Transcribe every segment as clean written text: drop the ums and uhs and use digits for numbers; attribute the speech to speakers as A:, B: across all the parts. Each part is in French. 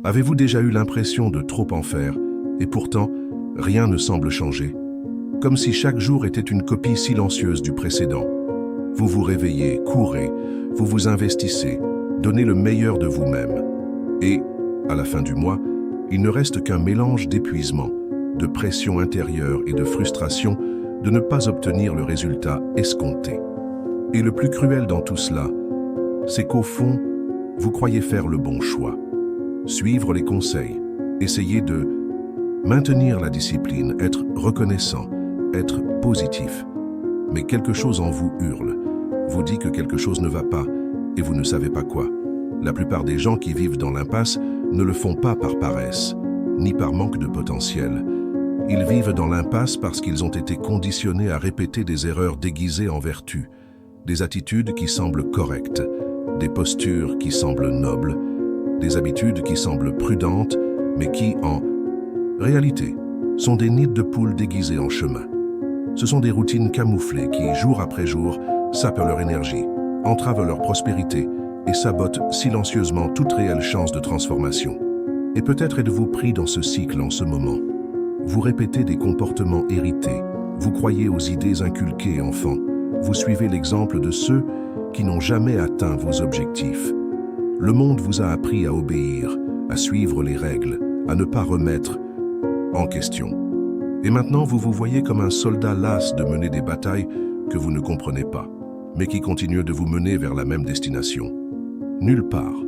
A: Avez-vous déjà eu l'impression de trop en faire, et pourtant, rien ne semble changer? Comme si chaque jour était une copie silencieuse du précédent. Vous vous réveillez, courez, vous vous investissez, donnez le meilleur de vous-même. Et, à la fin du mois, il ne reste qu'un mélange d'épuisement, de pression intérieure et de frustration de ne pas obtenir le résultat escompté. Et le plus cruel dans tout cela, c'est qu'au fond, vous croyez faire le bon choix. Suivre les conseils, essayer de maintenir la discipline, être reconnaissant, être positif. Mais quelque chose en vous hurle, vous dit que quelque chose ne va pas et vous ne savez pas quoi. La plupart des gens qui vivent dans l'impasse ne le font pas par paresse, ni par manque de potentiel. Ils vivent dans l'impasse parce qu'ils ont été conditionnés à répéter des erreurs déguisées en vertu, des attitudes qui semblent correctes, des postures qui semblent nobles, des habitudes qui semblent prudentes, mais qui, en réalité, sont des nids de poules déguisés en chemin. Ce sont des routines camouflées qui, jour après jour, sapent leur énergie, entravent leur prospérité et sabotent silencieusement toute réelle chance de transformation. Et peut-être êtes-vous pris dans ce cycle en ce moment. Vous répétez des comportements hérités, vous croyez aux idées inculquées enfant, vous suivez l'exemple de ceux qui n'ont jamais atteint vos objectifs. Le monde vous a appris à obéir, à suivre les règles, à ne pas remettre en question. Et maintenant, vous vous voyez comme un soldat las de mener des batailles que vous ne comprenez pas, mais qui continuent de vous mener vers la même destination. Nulle part.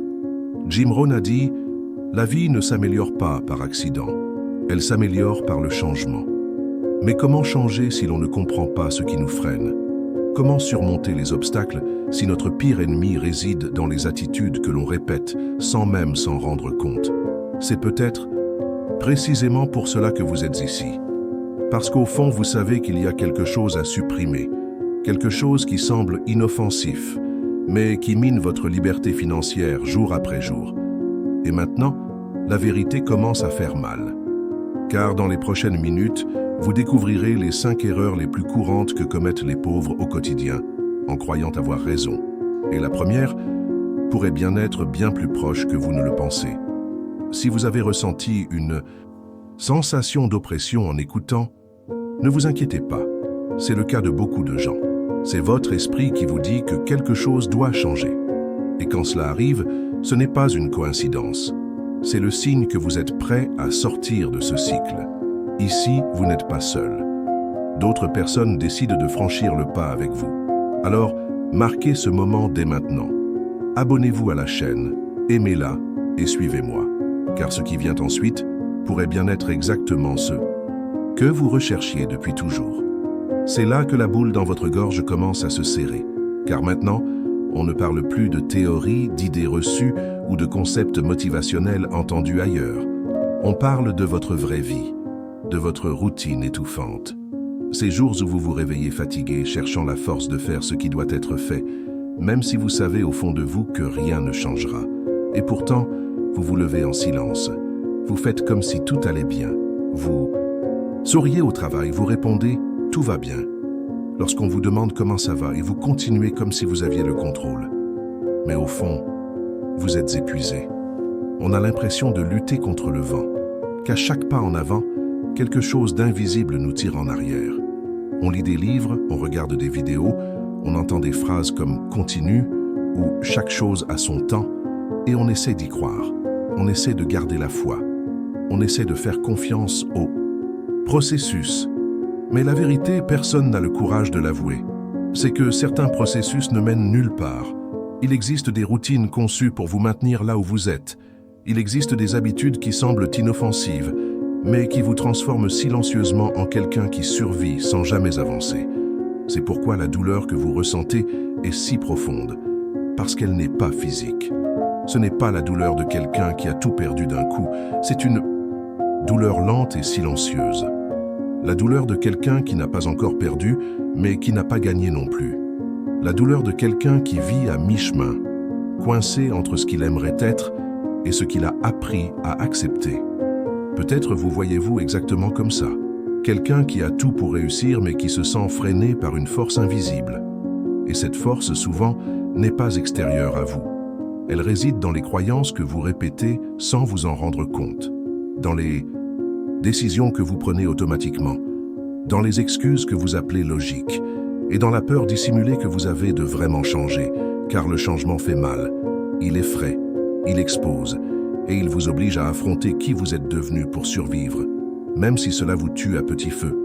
A: Jim Rohn a dit « La vie ne s'améliore pas par accident, elle s'améliore par le changement. » Mais comment changer si l'on ne comprend pas ce qui nous freine? Comment surmonter les obstacles si notre pire ennemi réside dans les attitudes que l'on répète sans même s'en rendre compte? C'est peut-être précisément pour cela que vous êtes ici. Parce qu'au fond, vous savez qu'il y a quelque chose à supprimer, quelque chose qui semble inoffensif, mais qui mine votre liberté financière jour après jour. Et maintenant, la vérité commence à faire mal. Car dans les prochaines minutes, vous découvrirez les 5 erreurs les plus courantes que commettent les pauvres au quotidien, en croyant avoir raison. Et la première pourrait bien être bien plus proche que vous ne le pensez. Si vous avez ressenti une sensation d'oppression en écoutant, ne vous inquiétez pas. C'est le cas de beaucoup de gens. C'est votre esprit qui vous dit que quelque chose doit changer. Et quand cela arrive, ce n'est pas une coïncidence. C'est le signe que vous êtes prêt à sortir de ce cycle. Ici, vous n'êtes pas seul. D'autres personnes décident de franchir le pas avec vous. Alors, marquez ce moment dès maintenant. Abonnez-vous à la chaîne, aimez-la et suivez-moi. Car ce qui vient ensuite pourrait bien être exactement ce que vous recherchiez depuis toujours. C'est là que la boule dans votre gorge commence à se serrer. Car maintenant, on ne parle plus de théories, d'idées reçues ou de concepts motivationnels entendus ailleurs. On parle de votre vraie vie, de votre routine étouffante. Ces jours où vous vous réveillez fatigué, cherchant la force de faire ce qui doit être fait, même si vous savez au fond de vous que rien ne changera. Et pourtant, vous vous levez en silence. Vous faites comme si tout allait bien. Vous souriez au travail, vous répondez « tout va bien ». Lorsqu'on vous demande comment ça va et vous continuez comme si vous aviez le contrôle. Mais au fond, vous êtes épuisé. On a l'impression de lutter contre le vent, qu'à chaque pas en avant, quelque chose d'invisible nous tire en arrière. On lit des livres, on regarde des vidéos, on entend des phrases comme « continue » ou « chaque chose a son temps » et on essaie d'y croire. On essaie de garder la foi. On essaie de faire confiance au processus. Mais la vérité, personne n'a le courage de l'avouer. C'est que certains processus ne mènent nulle part. Il existe des routines conçues pour vous maintenir là où vous êtes. Il existe des habitudes qui semblent inoffensives, mais qui vous transforment silencieusement en quelqu'un qui survit sans jamais avancer. C'est pourquoi la douleur que vous ressentez est si profonde, parce qu'elle n'est pas physique. Ce n'est pas la douleur de quelqu'un qui a tout perdu d'un coup, c'est une douleur lente et silencieuse. La douleur de quelqu'un qui n'a pas encore perdu, mais qui n'a pas gagné non plus. La douleur de quelqu'un qui vit à mi-chemin, coincé entre ce qu'il aimerait être et ce qu'il a appris à accepter. Peut-être vous voyez-vous exactement comme ça. Quelqu'un qui a tout pour réussir, mais qui se sent freiné par une force invisible. Et cette force, souvent, n'est pas extérieure à vous. Elle réside dans les croyances que vous répétez sans vous en rendre compte, dans les décisions que vous prenez automatiquement, dans les excuses que vous appelez logiques, et dans la peur dissimulée que vous avez de vraiment changer, car le changement fait mal. Il effraie, il expose, et il vous oblige à affronter qui vous êtes devenu pour survivre, même si cela vous tue à petit feu.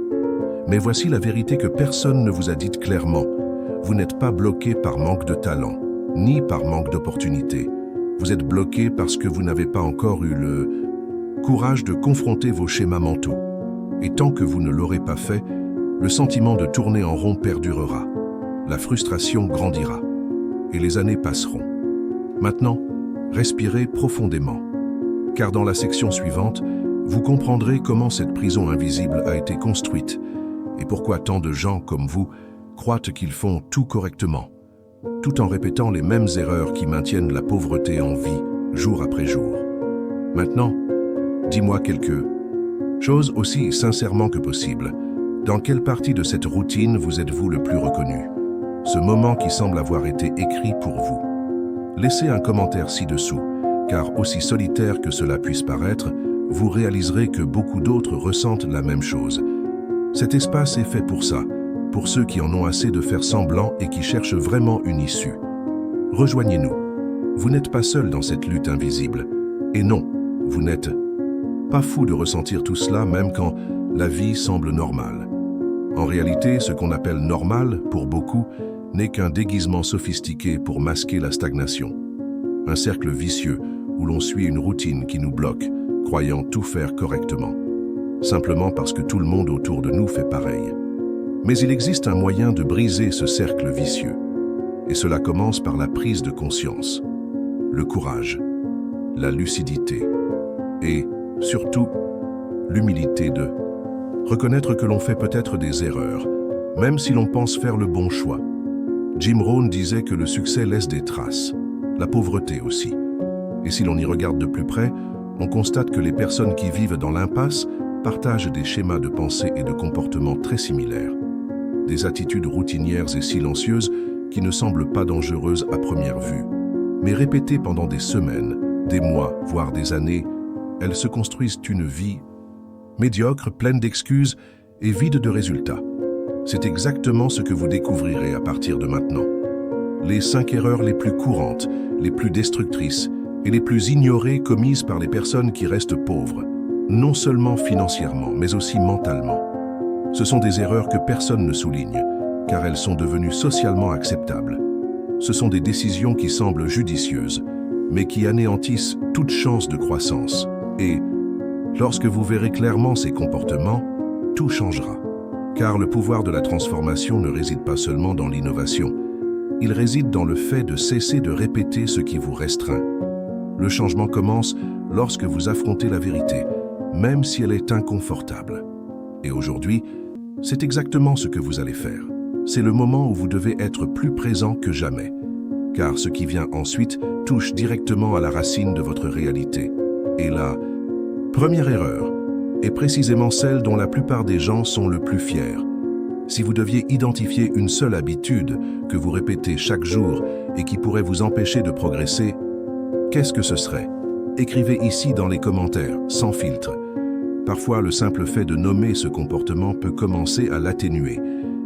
A: Mais voici la vérité que personne ne vous a dite clairement. Vous n'êtes pas bloqué par manque de talent, ni par manque d'opportunité. Vous êtes bloqué parce que vous n'avez pas encore eu le courage de confronter vos schémas mentaux. Et tant que vous ne l'aurez pas fait, le sentiment de tourner en rond perdurera. La frustration grandira. Et les années passeront. Maintenant, respirez profondément. Car dans la section suivante, vous comprendrez comment cette prison invisible a été construite et pourquoi tant de gens comme vous croient qu'ils font tout correctement, tout en répétant les mêmes erreurs qui maintiennent la pauvreté en vie, jour après jour. Maintenant, dis-moi quelque chose aussi sincèrement que possible. Dans quelle partie de cette routine vous êtes-vous le plus reconnu? Ce moment qui semble avoir été écrit pour vous. Laissez un commentaire ci-dessous, car aussi solitaire que cela puisse paraître, vous réaliserez que beaucoup d'autres ressentent la même chose. Cet espace est fait pour ça, pour ceux qui en ont assez de faire semblant et qui cherchent vraiment une issue. Rejoignez-nous. Vous n'êtes pas seul dans cette lutte invisible. Et non, vous n'êtes pas fou de ressentir tout cela même quand la vie semble normale. En réalité, ce qu'on appelle normal, pour beaucoup, n'est qu'un déguisement sophistiqué pour masquer la stagnation. Un cercle vicieux où l'on suit une routine qui nous bloque, croyant tout faire correctement, simplement parce que tout le monde autour de nous fait pareil. Mais il existe un moyen de briser ce cercle vicieux, et cela commence par la prise de conscience, le courage, la lucidité, et, surtout, l'humilité de reconnaître que l'on fait peut-être des erreurs, même si l'on pense faire le bon choix. Jim Rohn disait que le succès laisse des traces, la pauvreté aussi. Et si l'on y regarde de plus près, on constate que les personnes qui vivent dans l'impasse partagent des schémas de pensée et de comportement très similaires. Des attitudes routinières et silencieuses qui ne semblent pas dangereuses à première vue. Mais répétées pendant des semaines, des mois, voire des années, elles se construisent une vie médiocre, pleine d'excuses et vide de résultats. C'est exactement ce que vous découvrirez à partir de maintenant. Les 5 erreurs les plus courantes, les plus destructrices et les plus ignorées commises par les personnes qui restent pauvres, non seulement financièrement, mais aussi mentalement. Ce sont des erreurs que personne ne souligne, car elles sont devenues socialement acceptables. Ce sont des décisions qui semblent judicieuses, mais qui anéantissent toute chance de croissance. Et, lorsque vous verrez clairement ces comportements, tout changera. Car le pouvoir de la transformation ne réside pas seulement dans l'innovation, il réside dans le fait de cesser de répéter ce qui vous restreint. Le changement commence lorsque vous affrontez la vérité, même si elle est inconfortable. Et aujourd'hui, c'est exactement ce que vous allez faire. C'est le moment où vous devez être plus présent que jamais, car ce qui vient ensuite touche directement à la racine de votre réalité. Et la première erreur est précisément celle dont la plupart des gens sont le plus fiers. Si vous deviez identifier une seule habitude que vous répétez chaque jour et qui pourrait vous empêcher de progresser, qu'est-ce que ce serait? Écrivez ici dans les commentaires, sans filtre. Parfois, le simple fait de nommer ce comportement peut commencer à l'atténuer.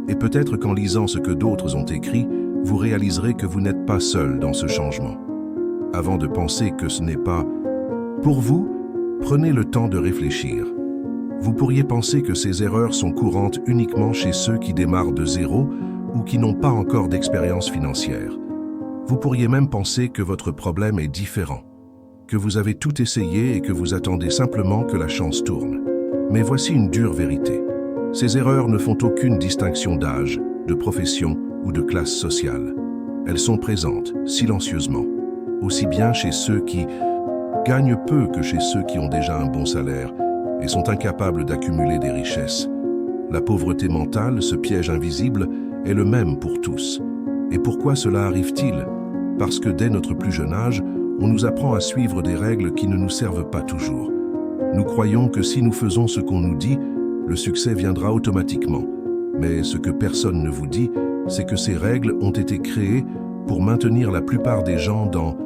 A: Et peut-être qu'en lisant ce que d'autres ont écrit, vous réaliserez que vous n'êtes pas seul dans ce changement. Avant de penser que ce n'est pas pour vous, prenez le temps de réfléchir. Vous pourriez penser que ces erreurs sont courantes uniquement chez ceux qui démarrent de zéro ou qui n'ont pas encore d'expérience financière. Vous pourriez même penser que votre problème est différent, que vous avez tout essayé et que vous attendez simplement que la chance tourne. Mais voici une dure vérité. Ces erreurs ne font aucune distinction d'âge, de profession ou de classe sociale. Elles sont présentes, silencieusement, aussi bien chez ceux qui gagnent peu que chez ceux qui ont déjà un bon salaire et sont incapables d'accumuler des richesses. La pauvreté mentale, ce piège invisible, est le même pour tous. Et pourquoi cela arrive-t-il? Parce que dès notre plus jeune âge, on nous apprend à suivre des règles qui ne nous servent pas toujours. Nous croyons que si nous faisons ce qu'on nous dit, le succès viendra automatiquement. Mais ce que personne ne vous dit, c'est que ces règles ont été créées pour maintenir la plupart des gens dans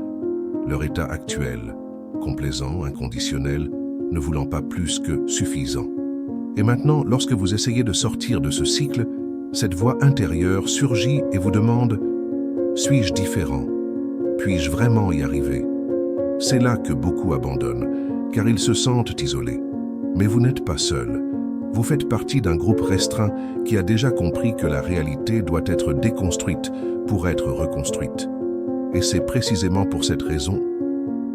A: leur état actuel, complaisant, inconditionnel, ne voulant pas plus que suffisant. Et maintenant, lorsque vous essayez de sortir de ce cycle, cette voix intérieure surgit et vous demande « Suis-je différent? Puis-je vraiment y arriver ?» C'est là que beaucoup abandonnent, car ils se sentent isolés. Mais vous n'êtes pas seul. Vous faites partie d'un groupe restreint qui a déjà compris que la réalité doit être déconstruite pour être reconstruite. Et c'est précisément pour cette raison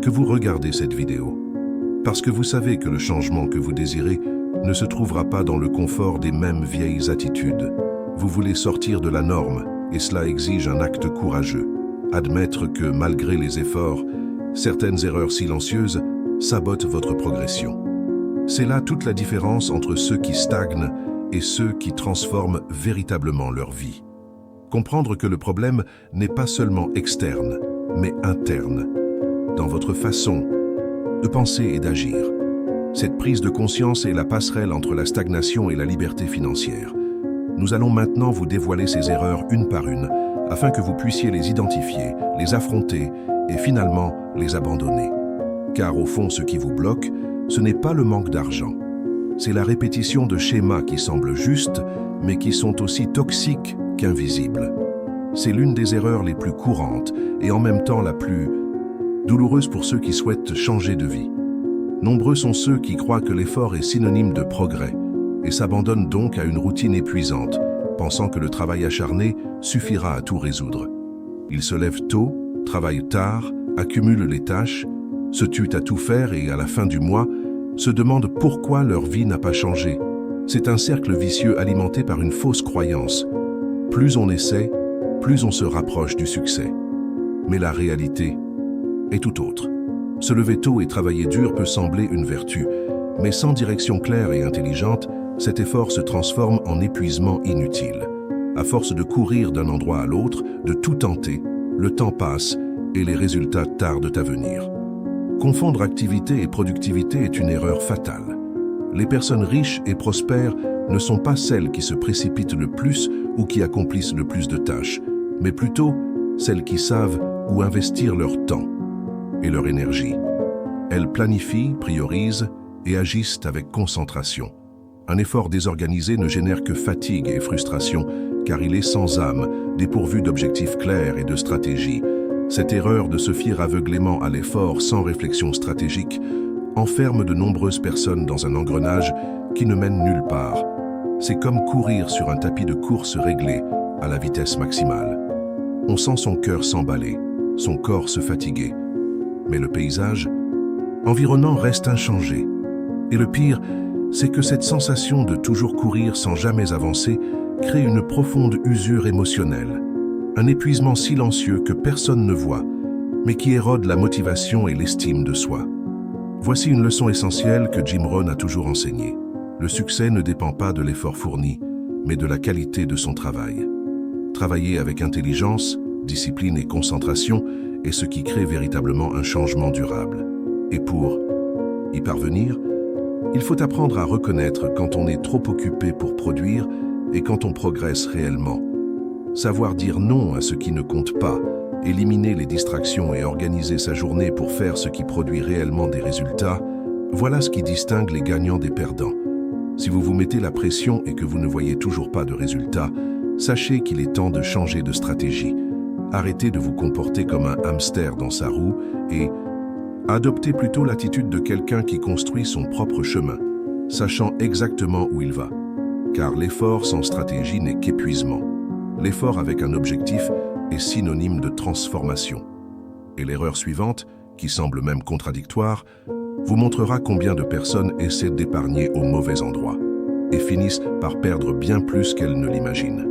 A: que vous regardez cette vidéo. Parce que vous savez que le changement que vous désirez ne se trouvera pas dans le confort des mêmes vieilles attitudes. Vous voulez sortir de la norme, et cela exige un acte courageux. Admettre que, malgré les efforts, certaines erreurs silencieuses sabotent votre progression. C'est là toute la différence entre ceux qui stagnent et ceux qui transforment véritablement leur vie. Comprendre que le problème n'est pas seulement externe, mais interne, dans votre façon de penser et d'agir. Cette prise de conscience est la passerelle entre la stagnation et la liberté financière. Nous allons maintenant vous dévoiler ces erreurs une par une, afin que vous puissiez les identifier, les affronter et finalement les abandonner. Car au fond, ce qui vous bloque, ce n'est pas le manque d'argent. C'est la répétition de schémas qui semblent justes, mais qui sont aussi toxiques qu'invisibles. C'est l'une des erreurs les plus courantes et en même temps la plus douloureuse pour ceux qui souhaitent changer de vie. Nombreux sont ceux qui croient que l'effort est synonyme de progrès et s'abandonnent donc à une routine épuisante, pensant que le travail acharné suffira à tout résoudre. Ils se lèvent tôt, travaillent tard, accumulent les tâches, se tuent à tout faire et à la fin du mois, se demandent pourquoi leur vie n'a pas changé. C'est un cercle vicieux alimenté par une fausse croyance. Plus on essaie, plus on se rapproche du succès. Mais la réalité est tout autre. Se lever tôt et travailler dur peut sembler une vertu, mais sans direction claire et intelligente, cet effort se transforme en épuisement inutile. À force de courir d'un endroit à l'autre, de tout tenter, le temps passe et les résultats tardent à venir. Confondre activité et productivité est une erreur fatale. Les personnes riches et prospères ne sont pas celles qui se précipitent le plus ou qui accomplissent le plus de tâches, mais plutôt celles qui savent où investir leur temps et leur énergie. Elles planifient, priorisent et agissent avec concentration. Un effort désorganisé ne génère que fatigue et frustration, car il est sans âme, dépourvu d'objectifs clairs et de stratégie. Cette erreur de se fier aveuglément à l'effort sans réflexion stratégique enferme de nombreuses personnes dans un engrenage qui ne mène nulle part. C'est comme courir sur un tapis de course réglé à la vitesse maximale. On sent son cœur s'emballer, son corps se fatiguer. Mais le paysage environnant reste inchangé. Et le pire, c'est que cette sensation de toujours courir sans jamais avancer crée une profonde usure émotionnelle. Un épuisement silencieux que personne ne voit, mais qui érode la motivation et l'estime de soi. Voici une leçon essentielle que Jim Rohn a toujours enseignée. Le succès ne dépend pas de l'effort fourni, mais de la qualité de son travail. Travailler avec intelligence, discipline et concentration est ce qui crée véritablement un changement durable. Et pour y parvenir, il faut apprendre à reconnaître quand on est trop occupé pour produire et quand on progresse réellement. Savoir dire non à ce qui ne compte pas, éliminer les distractions et organiser sa journée pour faire ce qui produit réellement des résultats, voilà ce qui distingue les gagnants des perdants. Si vous vous mettez la pression et que vous ne voyez toujours pas de résultats, sachez qu'il est temps de changer de stratégie. Arrêtez de vous comporter comme un hamster dans sa roue et adoptez plutôt l'attitude de quelqu'un qui construit son propre chemin, sachant exactement où il va. Car l'effort sans stratégie n'est qu'épuisement. L'effort avec un objectif est synonyme de transformation. Et l'erreur suivante, qui semble même contradictoire, vous montrera combien de personnes essaient d'épargner au mauvais endroit et finissent par perdre bien plus qu'elles ne l'imaginent.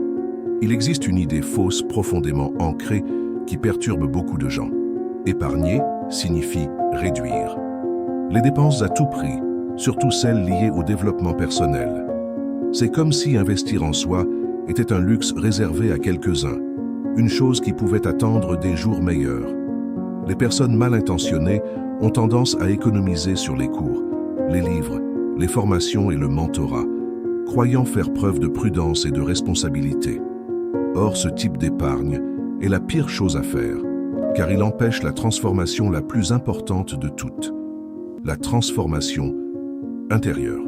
A: Il existe une idée fausse profondément ancrée qui perturbe beaucoup de gens. Épargner signifie réduire. Les dépenses à tout prix, surtout celles liées au développement personnel. C'est comme si investir en soi était un luxe réservé à quelques-uns, une chose qui pouvait attendre des jours meilleurs. Les personnes mal intentionnées ont tendance à économiser sur les cours, les livres, les formations et le mentorat, croyant faire preuve de prudence et de responsabilité. Or, ce type d'épargne est la pire chose à faire, car il empêche la transformation la plus importante de toutes, la transformation intérieure,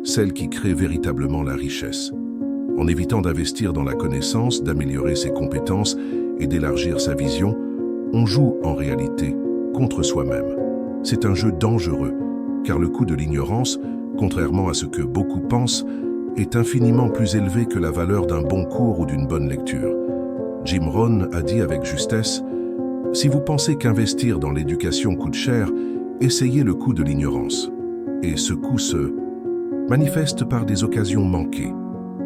A: celle qui crée véritablement la richesse. En évitant d'investir dans la connaissance, d'améliorer ses compétences et d'élargir sa vision, on joue en réalité contre soi-même. C'est un jeu dangereux, car le coût de l'ignorance, contrairement à ce que beaucoup pensent, est infiniment plus élevé que la valeur d'un bon cours ou d'une bonne lecture. Jim Rohn a dit avec justesse « Si vous pensez qu'investir dans l'éducation coûte cher, essayez le coût de l'ignorance. » Et ce coût se manifeste par des occasions manquées,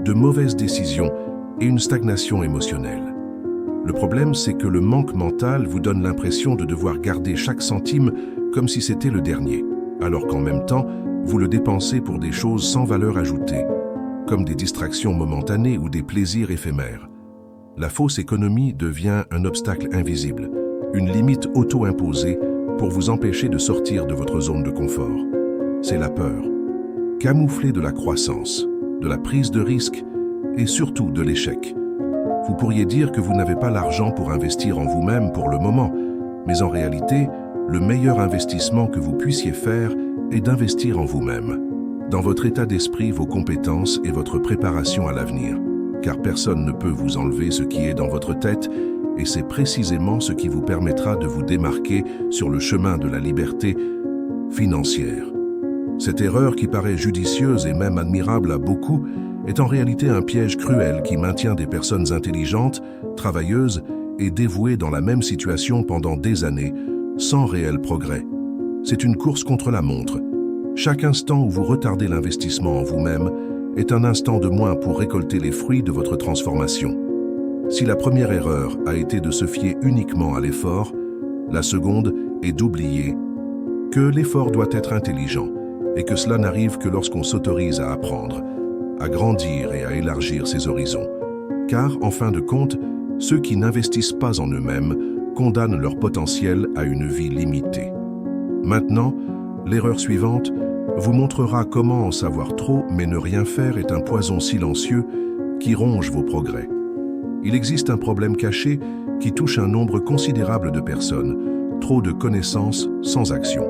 A: de mauvaises décisions et une stagnation émotionnelle. Le problème, c'est que le manque mental vous donne l'impression de devoir garder chaque centime comme si c'était le dernier, alors qu'en même temps, vous le dépensez pour des choses sans valeur ajoutée, comme des distractions momentanées ou des plaisirs éphémères. La fausse économie devient un obstacle invisible, une limite auto-imposée pour vous empêcher de sortir de votre zone de confort. C'est la peur, camouflée de la croissance, de la prise de risque et surtout de l'échec. Vous pourriez dire que vous n'avez pas l'argent pour investir en vous-même pour le moment, mais en réalité, le meilleur investissement que vous puissiez faire est d'investir en vous-même, dans votre état d'esprit, vos compétences et votre préparation à l'avenir, car personne ne peut vous enlever ce qui est dans votre tête et c'est précisément ce qui vous permettra de vous démarquer sur le chemin de la liberté financière. Cette erreur qui paraît judicieuse et même admirable à beaucoup est en réalité un piège cruel qui maintient des personnes intelligentes, travailleuses et dévouées dans la même situation pendant des années, sans réel progrès. C'est une course contre la montre. Chaque instant où vous retardez l'investissement en vous-même est un instant de moins pour récolter les fruits de votre transformation. Si la première erreur a été de se fier uniquement à l'effort, la seconde est d'oublier que l'effort doit être intelligent et que cela n'arrive que lorsqu'on s'autorise à apprendre, à grandir et à élargir ses horizons. Car, en fin de compte, ceux qui n'investissent pas en eux-mêmes condamnent leur potentiel à une vie limitée. Maintenant, l'erreur suivante vous montrera comment en savoir trop mais ne rien faire est un poison silencieux qui ronge vos progrès. Il existe un problème caché qui touche un nombre considérable de personnes, trop de connaissances sans action.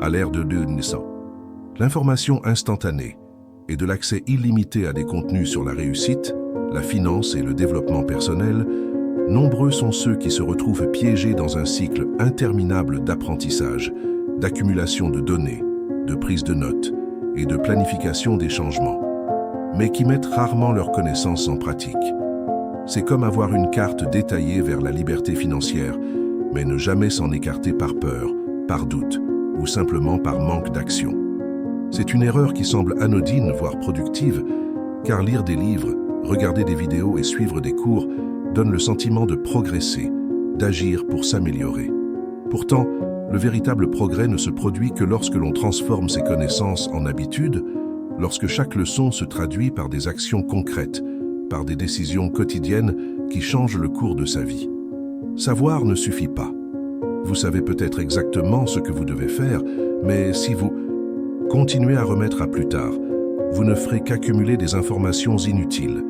A: À l'ère de 2100, l'information instantanée et de l'accès illimité à des contenus sur la réussite, la finance et le développement personnel, nombreux sont ceux qui se retrouvent piégés dans un cycle interminable d'apprentissage, d'accumulation de données, de prise de notes et de planification des changements, mais qui mettent rarement leurs connaissances en pratique. C'est comme avoir une carte détaillée vers la liberté financière, mais ne jamais s'en écarter par peur, par doute ou simplement par manque d'action. C'est une erreur qui semble anodine, voire productive, car lire des livres, regarder des vidéos et suivre des cours donne le sentiment de progresser, d'agir pour s'améliorer. Pourtant, le véritable progrès ne se produit que lorsque l'on transforme ses connaissances en habitudes, lorsque chaque leçon se traduit par des actions concrètes, par des décisions quotidiennes qui changent le cours de sa vie. Savoir ne suffit pas. Vous savez peut-être exactement ce que vous devez faire, mais si vous continuez à remettre à plus tard, vous ne ferez qu'accumuler des informations inutiles.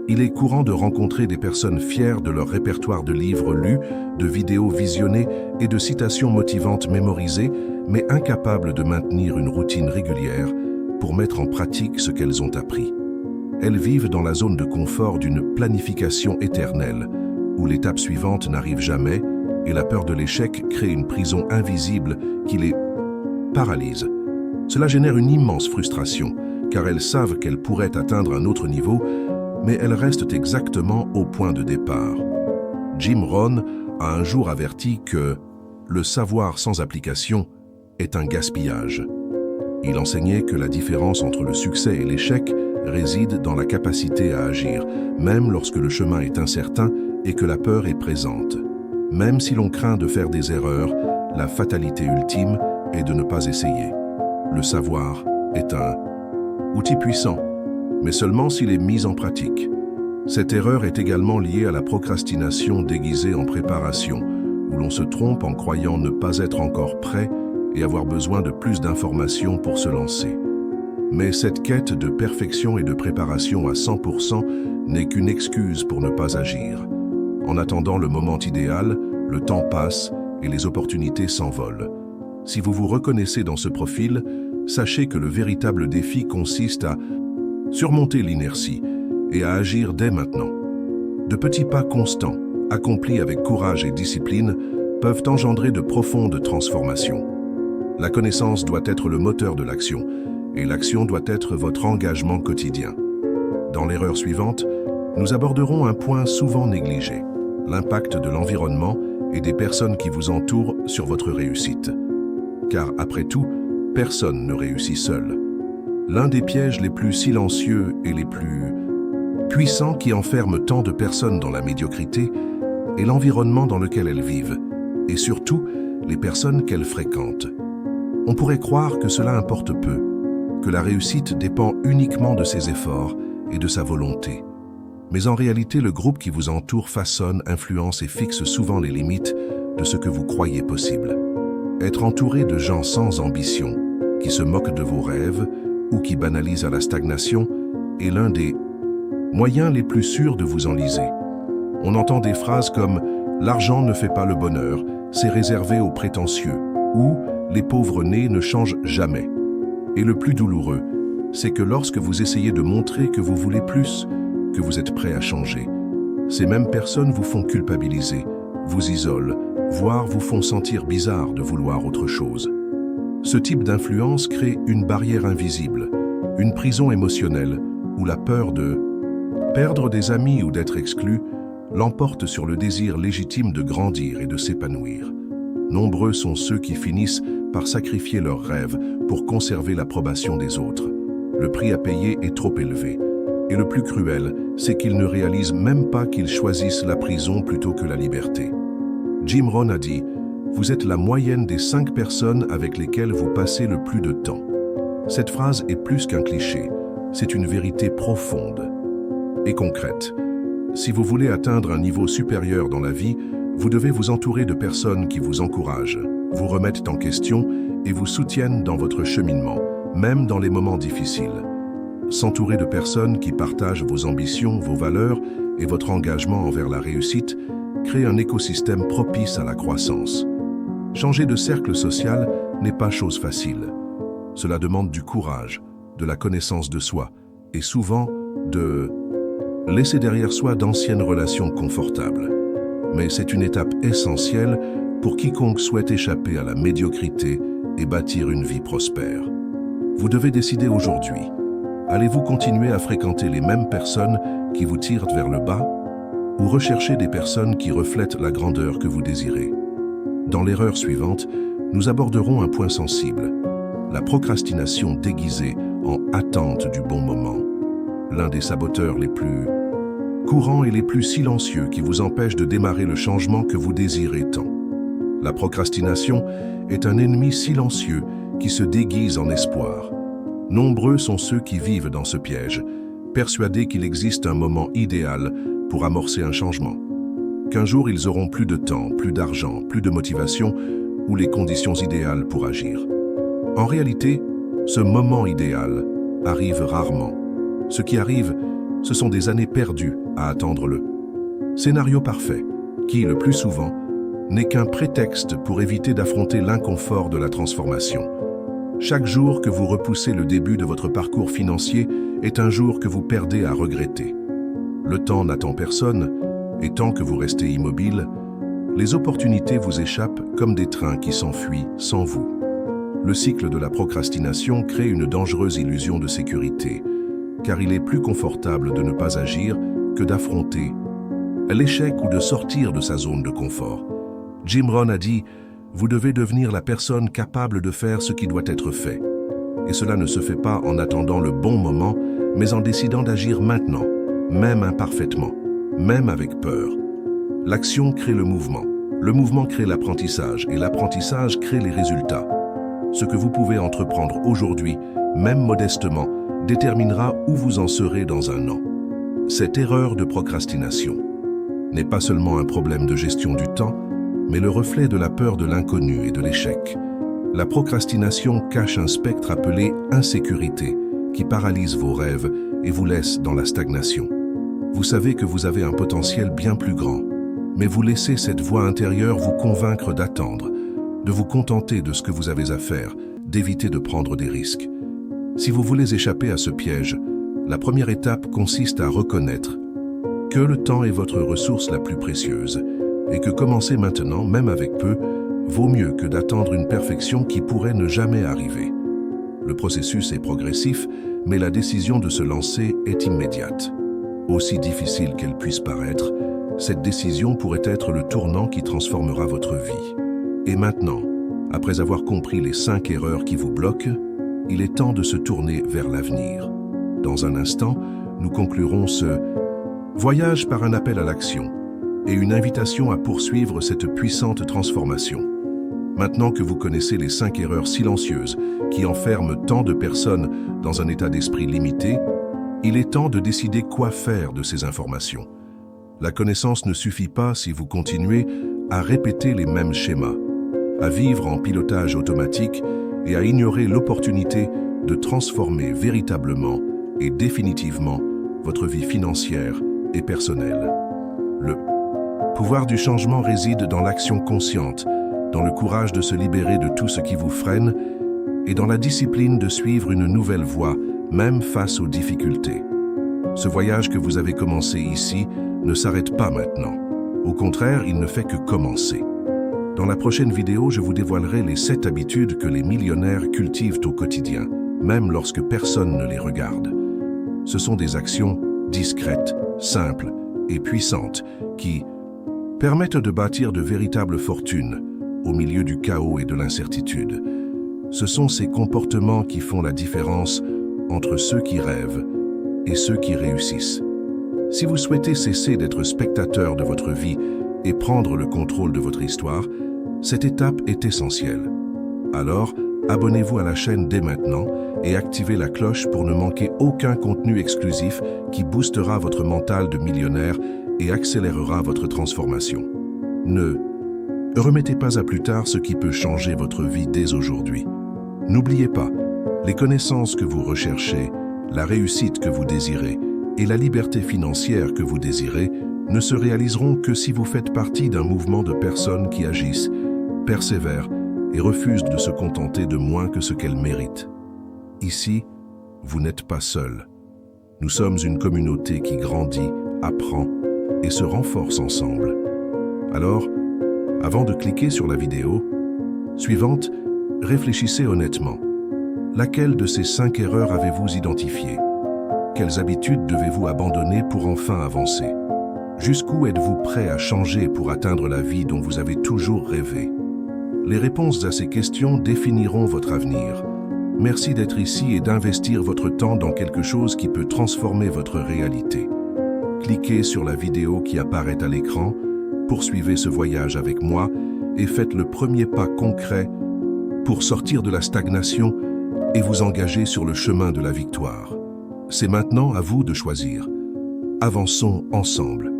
A: Il est courant de rencontrer des personnes fières de leur répertoire de livres lus, de vidéos visionnées et de citations motivantes mémorisées, mais incapables de maintenir une routine régulière pour mettre en pratique ce qu'elles ont appris. Elles vivent dans la zone de confort d'une planification éternelle, où l'étape suivante n'arrive jamais et la peur de l'échec crée une prison invisible qui les paralyse. Cela génère une immense frustration, car elles savent qu'elles pourraient atteindre un autre niveau, mais elles restent exactement au point de départ. Jim Rohn a un jour averti que le savoir sans application est un gaspillage. Il enseignait que la différence entre le succès et l'échec réside dans la capacité à agir, même lorsque le chemin est incertain et que la peur est présente. Même si l'on craint de faire des erreurs, la fatalité ultime est de ne pas essayer. Le savoir est un outil puissant, mais seulement s'il est mis en pratique. Cette erreur est également liée à la procrastination déguisée en préparation, où l'on se trompe en croyant ne pas être encore prêt et avoir besoin de plus d'informations pour se lancer. Mais cette quête de perfection et de préparation à 100% n'est qu'une excuse pour ne pas agir. En attendant le moment idéal, Le temps passe et les opportunités s'envolent. Si vous vous reconnaissez dans ce profil, sachez que le véritable défi consiste à surmonter l'inertie et à agir dès maintenant. De petits pas constants, accomplis avec courage et discipline, peuvent engendrer de profondes transformations. La connaissance doit être le moteur de l'action, et l'action doit être votre engagement quotidien. Dans l'erreur suivante, nous aborderons un point souvent négligé, l'impact de l'environnement et des personnes qui vous entourent sur votre réussite. Car après tout, personne ne réussit seul. L'un des pièges les plus silencieux et les plus puissants qui enferment tant de personnes dans la médiocrité est l'environnement dans lequel elles vivent, et surtout les personnes qu'elles fréquentent. On pourrait croire que cela importe peu, que la réussite dépend uniquement de ses efforts et de sa volonté. Mais en réalité, le groupe qui vous entoure façonne, influence et fixe souvent les limites de ce que vous croyez possible. Être entouré de gens sans ambition, qui se moquent de vos rêves ou qui banalisent la stagnation, est l'un des moyens les plus sûrs de vous enliser. On entend des phrases comme « l'argent ne fait pas le bonheur, c'est réservé aux prétentieux » ou « les pauvres nés ne changent jamais ». Et le plus douloureux, c'est que lorsque vous essayez de montrer que vous voulez plus, que vous êtes prêt à changer, ces mêmes personnes vous font culpabiliser, vous isolent, voire vous font sentir bizarre de vouloir autre chose. Ce type d'influence crée une barrière invisible, une prison émotionnelle, où la peur de perdre des amis ou d'être exclu l'emporte sur le désir légitime de grandir et de s'épanouir. Nombreux sont ceux qui finissent par sacrifier leurs rêves pour conserver l'approbation des autres. Le prix à payer est trop élevé. Et le plus cruel, c'est qu'ils ne réalisent même pas qu'ils choisissent la prison plutôt que la liberté. Jim Rohn a dit « Vous êtes la moyenne des 5 personnes avec lesquelles vous passez le plus de temps ». Cette phrase est plus qu'un cliché, c'est une vérité profonde et concrète. Si vous voulez atteindre un niveau supérieur dans la vie, vous devez vous entourer de personnes qui vous encouragent, vous remettent en question et vous soutiennent dans votre cheminement, même dans les moments difficiles. S'entourer de personnes qui partagent vos ambitions, vos valeurs et votre engagement envers la réussite crée un écosystème propice à la croissance. Changer de cercle social n'est pas chose facile. Cela demande du courage, de la connaissance de soi et souvent de laisser derrière soi d'anciennes relations confortables. Mais c'est une étape essentielle pour quiconque souhaite échapper à la médiocrité et bâtir une vie prospère. Vous devez décider aujourd'hui. Allez-vous continuer à fréquenter les mêmes personnes qui vous tirent vers le bas ou rechercher des personnes qui reflètent la grandeur que vous désirez? Dans l'erreur suivante, nous aborderons un point sensible, la procrastination déguisée en attente du bon moment. L'un des saboteurs les plus courants et les plus silencieux qui vous empêchent de démarrer le changement que vous désirez tant. La procrastination est un ennemi silencieux qui se déguise en espoir. Nombreux sont ceux qui vivent dans ce piège, persuadés qu'il existe un moment idéal pour amorcer un changement. Qu'un jour ils auront plus de temps, plus d'argent, plus de motivation ou les conditions idéales pour agir. En réalité, ce moment idéal arrive rarement. Ce qui arrive, ce sont des années perdues à attendre le scénario parfait, qui, le plus souvent, n'est qu'un prétexte pour éviter d'affronter l'inconfort de la transformation. Chaque jour que vous repoussez le début de votre parcours financier est un jour que vous perdez à regretter. Le temps n'attend personne, et tant que vous restez immobile, les opportunités vous échappent comme des trains qui s'enfuient sans vous. Le cycle de la procrastination crée une dangereuse illusion de sécurité, car il est plus confortable de ne pas agir que d'affronter l'échec ou de sortir de sa zone de confort. Jim Rohn a dit « Vous devez devenir la personne capable de faire ce qui doit être fait. » Et cela ne se fait pas en attendant le bon moment, mais en décidant d'agir maintenant, même imparfaitement, même avec peur. L'action crée le mouvement crée l'apprentissage, et l'apprentissage crée les résultats. Ce que vous pouvez entreprendre aujourd'hui, même modestement, déterminera où vous en serez dans un an. Cette erreur de procrastination n'est pas seulement un problème de gestion du temps, mais le reflet de la peur de l'inconnu et de l'échec. La procrastination cache un spectre appelé insécurité, qui paralyse vos rêves et vous laisse dans la stagnation. Vous savez que vous avez un potentiel bien plus grand, mais vous laissez cette voix intérieure vous convaincre d'attendre, de vous contenter de ce que vous avez à faire, d'éviter de prendre des risques. Si vous voulez échapper à ce piège, la première étape consiste à reconnaître que le temps est votre ressource la plus précieuse et que commencer maintenant, même avec peu, vaut mieux que d'attendre une perfection qui pourrait ne jamais arriver. Le processus est progressif, mais la décision de se lancer est immédiate. Aussi difficile qu'elle puisse paraître, cette décision pourrait être le tournant qui transformera votre vie. Et maintenant, après avoir compris les 5 erreurs qui vous bloquent, il est temps de se tourner vers l'avenir. Dans un instant, nous conclurons ce voyage par un appel à l'action et une invitation à poursuivre cette puissante transformation. Maintenant que vous connaissez les 5 erreurs silencieuses qui enferment tant de personnes dans un état d'esprit limité, il est temps de décider quoi faire de ces informations. La connaissance ne suffit pas si vous continuez à répéter les mêmes schémas, à vivre en pilotage automatique et à ignorer l'opportunité de transformer véritablement et définitivement votre vie financière et personnelle. Le pouvoir du changement réside dans l'action consciente, dans le courage de se libérer de tout ce qui vous freine et dans la discipline de suivre une nouvelle voie, même face aux difficultés. Ce voyage que vous avez commencé ici ne s'arrête pas maintenant. Au contraire, il ne fait que commencer. Dans la prochaine vidéo, je vous dévoilerai les 7 habitudes que les millionnaires cultivent au quotidien, même lorsque personne ne les regarde. Ce sont des actions discrètes, simples et puissantes qui permettent de bâtir de véritables fortunes au milieu du chaos et de l'incertitude. Ce sont ces comportements qui font la différence entre ceux qui rêvent et ceux qui réussissent. Si vous souhaitez cesser d'être spectateur de votre vie et prendre le contrôle de votre histoire, cette étape est essentielle. Alors, abonnez-vous à la chaîne dès maintenant et activez la cloche pour ne manquer aucun contenu exclusif qui boostera votre mental de millionnaire et accélérera votre transformation. Ne remettez pas à plus tard ce qui peut changer votre vie dès aujourd'hui. N'oubliez pas, les connaissances que vous recherchez, la réussite que vous désirez et la liberté financière que vous désirez ne se réaliseront que si vous faites partie d'un mouvement de personnes qui agissent, persévèrent et refusent de se contenter de moins que ce qu'elles méritent. Ici, vous n'êtes pas seul. Nous sommes une communauté qui grandit, apprend et se renforce ensemble. Alors, avant de cliquer sur la vidéo suivante, réfléchissez honnêtement. Laquelle de ces 5 erreurs avez-vous identifiées? Quelles habitudes devez-vous abandonner pour enfin avancer? Jusqu'où êtes-vous prêt à changer pour atteindre la vie dont vous avez toujours rêvé? Les réponses à ces questions définiront votre avenir. Merci d'être ici et d'investir votre temps dans quelque chose qui peut transformer votre réalité. Cliquez sur la vidéo qui apparaît à l'écran, poursuivez ce voyage avec moi et faites le premier pas concret pour sortir de la stagnation et vous engager sur le chemin de la victoire. C'est maintenant à vous de choisir. Avançons ensemble.